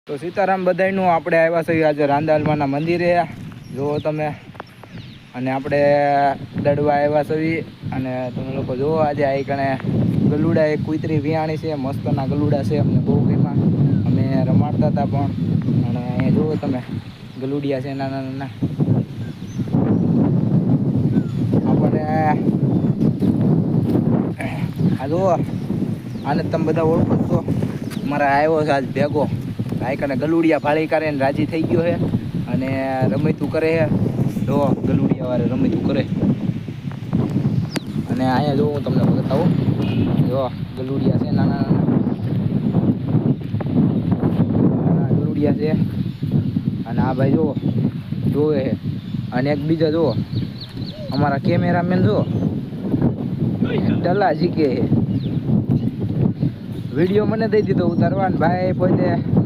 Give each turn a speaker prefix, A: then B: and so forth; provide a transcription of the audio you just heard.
A: તો સીતારામ બધાયનું આપણે આવ્યા છીએ આજે રાંદાલમાના મંદિરે જુઓ તમે અને આપણે દડવા આવ્યા છીએ અને તમે લોકો જુઓ આજે આ કણે ગલુડા એક કુતરી વિયાણી છે મસ્તના ગલુડા છે અમને બહુ ગમ્યા અમે રમાડતા હતા પણ અને અહીંયા જુઓ તમે ગલુડિયા છે નાના નાના આપણે આ જુઓ આને તમે બધા ઓળખો છો મારા આવ્યો છે આજ ભેગો આ કને ગલુડિયા ભાળી કરે ને રાજી થઈ ગયો છે અને રમતું કરે છે જો ગલુડિયા વાળે રમતું કરે અને અહીંયા જો હું તમને બતાવું જો ગલુડિયા છે નાના નાના ગલુડિયા છે અને આ ભાઈ જુઓ જોવે છે અને એક બીજા જુઓ અમારા કેમેરામેન જુઓ ટલા શીખે છે વિડીયો મને દઈ દીધો ઉતારવા ભાઈ પોતે